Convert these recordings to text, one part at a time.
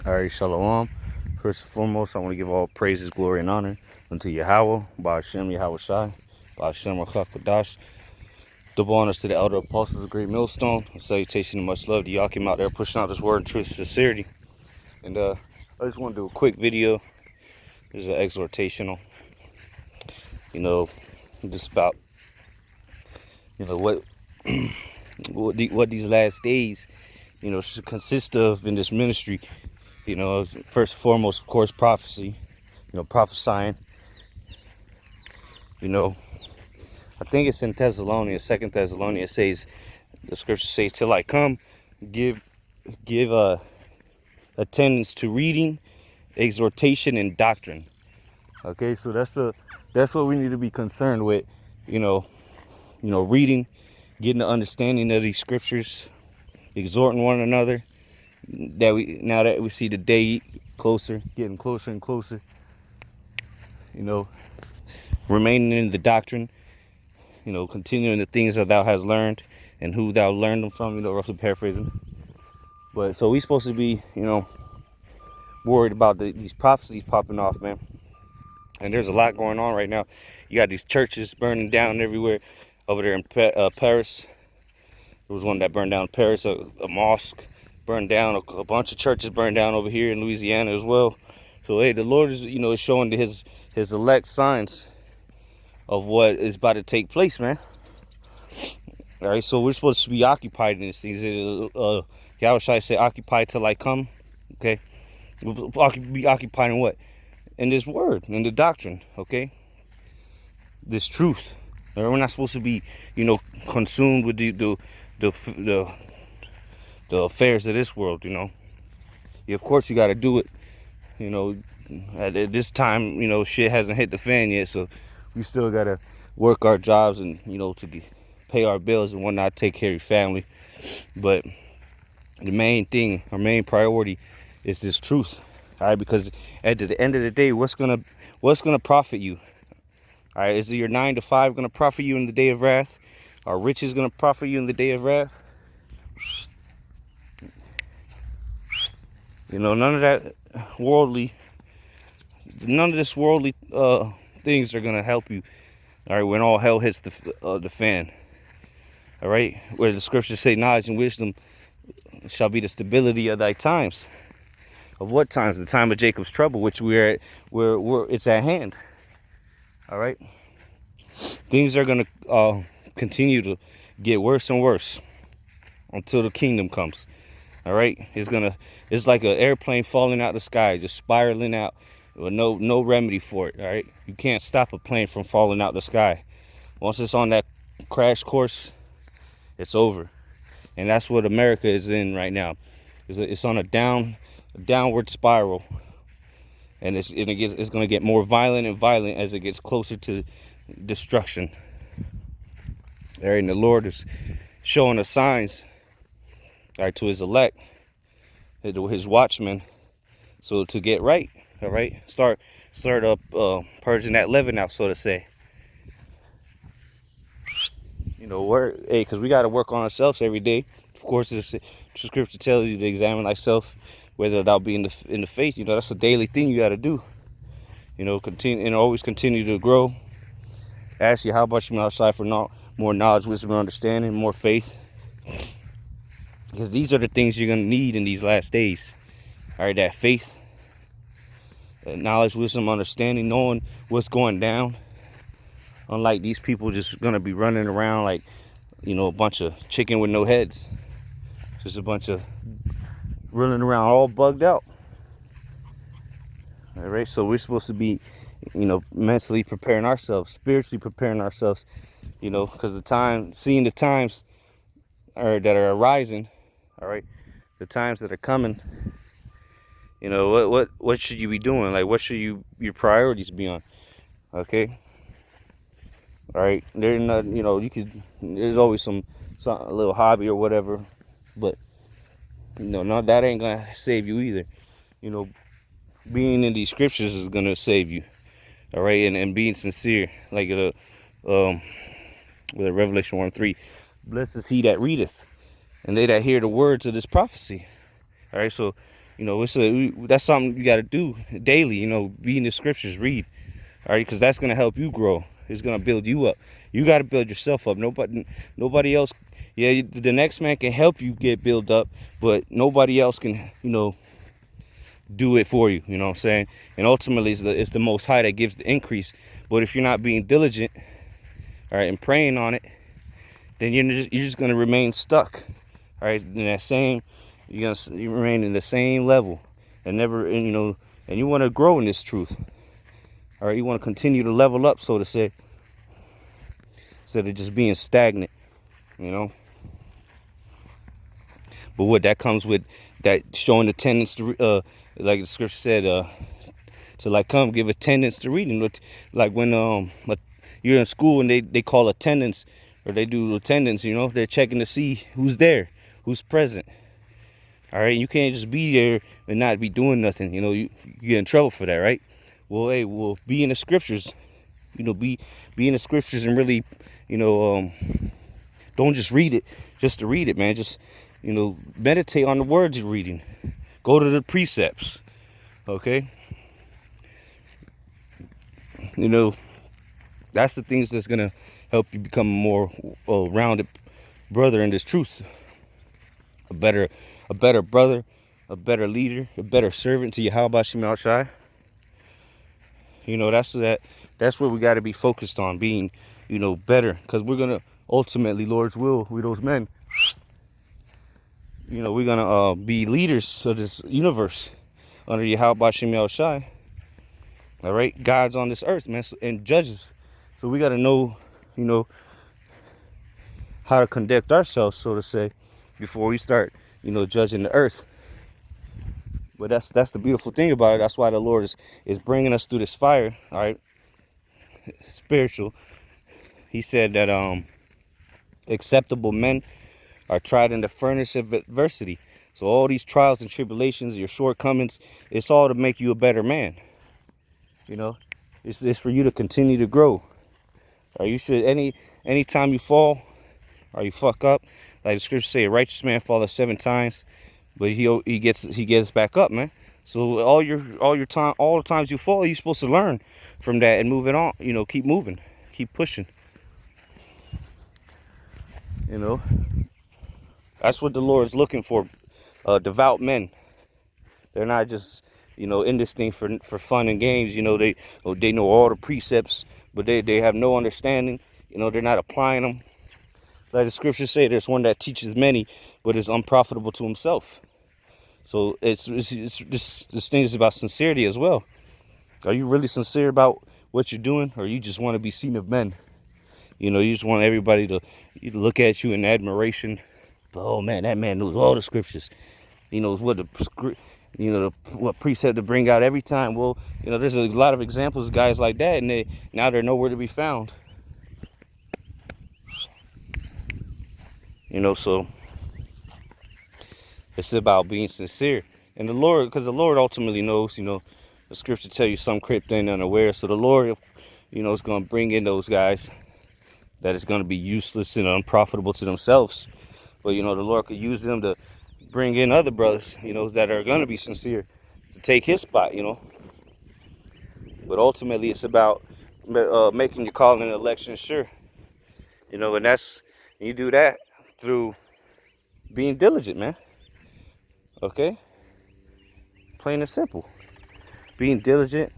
All right, shalom. First and foremost, I want to give all praises, glory, and honor unto Yahweh, Ba'ashem Yahweh Shai, Ba'ashem Rakakadash. Double honors to the elder apostles of Great Millstone. A salutation and much love to y'all came out there pushing out this word in truth and sincerity. And I just want to do a quick video. This is an exhortational. Just about what what these last days should consist of in this ministry. First and foremost, of course, prophecy. Prophesying. I think it's in Thessalonians, 2 Thessalonians says, the scripture says, till I come, give attendance to reading, exhortation, and doctrine. Okay, so that's what we need to be concerned with. Reading, getting the understanding of these scriptures, exhorting one another. Now that we see the day closer, getting closer and closer. Remaining in the doctrine. Continuing the things that thou hast learned and who thou learned them from, roughly paraphrasing. But so we supposed to be, worried about these prophecies popping off, man. And there's a lot going on right now. You got these churches burning down everywhere. Over there in Paris, there was one that burned down in Paris, a mosque burned down, a bunch of churches burned down over here in Louisiana as well. So hey, the Lord is, is showing his elect signs of what is about to take place, man. All right, so we're supposed to be occupied in these things. Yahweh Shai say, occupy till I come. Okay, we'll be occupied in what? In this word, in the doctrine. Okay, this truth. We're not supposed to be, consumed with the affairs of this world. Of course, you got to do it. At this time, shit hasn't hit the fan yet, so we still got to work our jobs and, to pay our bills and whatnot, take care of your family. But the main thing, our main priority is this truth. All right, because at the end of the day, what's gonna profit you? All right, is your 9 to 5 gonna profit you in the day of wrath? Are riches gonna profit you in the day of wrath? None of this worldly things are gonna help you. All right, when all hell hits the fan. All right, where the scriptures say knowledge and wisdom shall be the stability of thy times. Of what times? The time of Jacob's trouble, which we're it's at hand. All right, things are gonna continue to get worse and worse until the kingdom comes. All right, it's like an airplane falling out of the sky, just spiraling out with no remedy for it. All right, you can't stop a plane from falling out the sky. Once it's on that crash course, it's over. And that's what America is in right now. It's on a downward spiral, and it's going to get more violent and violent as it gets closer to destruction. All right, and the Lord is showing us signs, all right, to his elect, his watchmen, so to get right. All right, start up purging that leaven out, so to say. Because we got to work on ourselves every day. Of course, the scripture tells you to examine thyself, whether thou be in the faith. That's a daily thing you got to do. Continue and always continue to grow. Ask you how about you outside for more knowledge, wisdom, and understanding, more faith. Because these are the things you're going to need in these last days. All right, that faith, that knowledge, wisdom, understanding, knowing what's going down. Unlike these people just going to be running around like, a bunch of chicken with no heads. Just a bunch of running around all bugged out. All right, so we're supposed to be, mentally preparing ourselves, spiritually preparing ourselves, because seeing the times that are arising, all right, the times that are coming, what should you be doing? Like, what should your priorities be on? Okay. All right, there's not, there's always some a little hobby or whatever, but no, that ain't gonna save you either. Being in these scriptures is gonna save you. All right, and being sincere, like with Revelation 1:3, blessed is he that readeth, and they that hear the words of this prophecy. All right, so You know, that's something you got to do daily. You know, be in the scriptures, read. All right, because that's gonna help you grow. It's gonna build you up. You got to build yourself up. Nobody else. Yeah, the next man can help you get built up, but nobody else can, you know, do it for you. You know what I'm saying? And ultimately, it's the Most High that gives the increase. But if you're not being diligent, all right, and praying on it, then you're just gonna remain stuck. All right, in that same, you remain in the same level, and never, and you know, and you want to grow in this truth. All right, you want to continue to level up, so to say, instead of just being stagnant. You know. But what that comes with, that showing attendance to, like the scripture said, to like come give attendance to reading. Like when you're in school and they call attendance, or they do attendance, you know, they're checking to see who's there, who's present. All right, you can't just be there and not be doing nothing. You know, you get in trouble for that, right? Well, hey, be in the scriptures. You know, be in the scriptures and really, you know, don't just read it just to read it, man. Just, you know, meditate on the words you're reading. Go to the precepts, okay? You know, that's the things that's gonna help you become a more rounded brother in this truth. A better brother, a better leader, a better servant to Yahweh Shemel Shai. You know, that's what we got to be focused on, being, you know, better, because we're gonna ultimately, Lord's will, we those men, you know, we're gonna be leaders of this universe under Yahweh Shemel Shai. All right, God's on this earth, man, and judges. So we got to know, you know, how to conduct ourselves, so to say, before we start, you know, judging the earth. But that's the beautiful thing about it. That's why the Lord is bringing us through this fire. All right, spiritual. He said that acceptable men are tried in the furnace of adversity. So all these trials and tribulations, your shortcomings, it's all to make you a better man. You know, it's for you to continue to grow. Or you should, anytime you fall or you fuck up, like the scriptures say, a righteous man falleth 7 times, but he gets back up, man. So all the times you fall, you're supposed to learn from that and move it on. You know, keep moving, keep pushing. You know, that's what the Lord is looking for. Devout men. They're not just, you know, in this thing for fun and games. You know, they know all the precepts, but they have no understanding. You know, they're not applying them. Like the scriptures say, there's one that teaches many, but is unprofitable to himself. So this thing is about sincerity as well. Are you really sincere about what you're doing, or you just want to be seen of men? You know, you just want everybody to look at you in admiration. Oh man, that man knows all the scriptures. He knows what what precept to bring out every time. Well, you know, there's a lot of examples of guys like that, and now they're nowhere to be found. You know, so it's about being sincere. And the Lord, because the Lord ultimately knows, you know, the scripture tell you some crept in unaware. So the Lord, you know, is going to bring in those guys that is going to be useless and unprofitable to themselves. But, you know, the Lord could use them to bring in other brothers, you know, that are going to be sincere to take his spot, you know. But ultimately, it's about making your calling and election sure. You know, and you do that through being diligent, man. Okay? Plain and simple. Being diligent.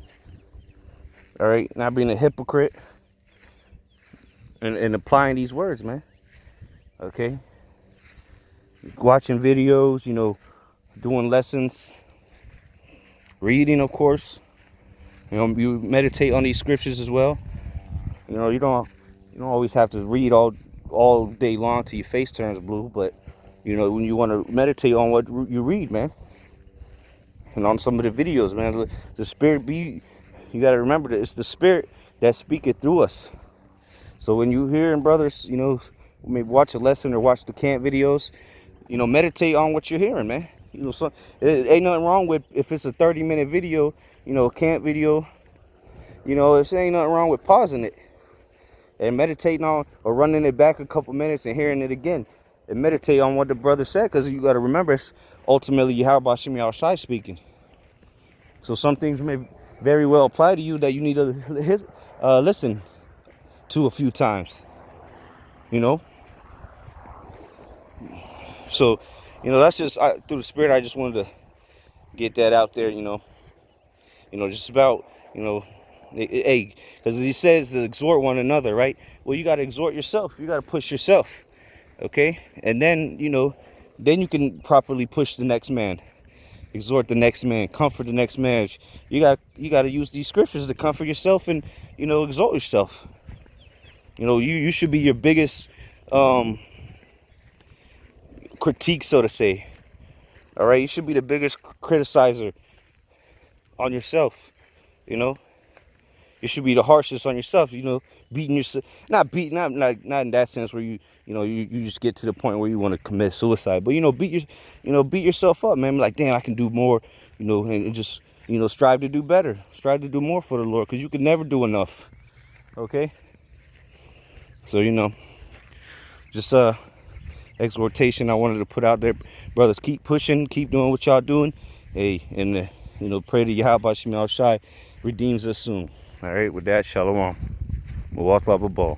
All right? Not being a hypocrite. And applying these words, man. Okay? Watching videos, you know, doing lessons. Reading, of course. You know, you meditate on these scriptures as well. You know, you don't always have to read all day long till your face turns blue, but you know, when you want to meditate on what you read, man, and on some of the videos, man, the spirit you got to remember that it's the spirit that speaketh through us. So when you hearing brothers, you know, maybe watch a lesson or watch the camp videos, you know, meditate on what you're hearing, man. You know, so it ain't nothing wrong with if it's a 30-minute video, you know, a camp video. You know, if there ain't nothing wrong with pausing it and meditating on, or running it back a couple minutes and hearing it again and meditate on what the brother said, because you got to remember, ultimately Yahweh Shem Yahushai speaking. So some things may very well apply to you that you need to listen to a few times, you know. So, you know, that's just through the Spirit. I just wanted to get that out there, you know, just about, you know, hey, because he says to exhort one another, right? Well, you got to exhort yourself. You got to push yourself, okay? And then, you know, then you can properly push the next man, exhort the next man, comfort the next man. You got to use these scriptures to comfort yourself and, you know, exhort yourself. You know, you should be your biggest critique, so to say. All right, you should be the biggest criticizer on yourself. You know, you should be the harshest on yourself. You know, beating yourself, not in that sense where you just get to the point where you want to commit suicide, but you know, beat yourself up, man. Like, damn, I can do more. You know, and just, you know, strive to do better, strive to do more for the Lord, because you can never do enough. Okay. So, you know, just exhortation I wanted to put out there, brothers. Keep pushing, keep doing what y'all doing. Hey, and you know, pray to Yahweh Shem Yahushai redeems us soon. All right, with that, shalom. Muwath Ball.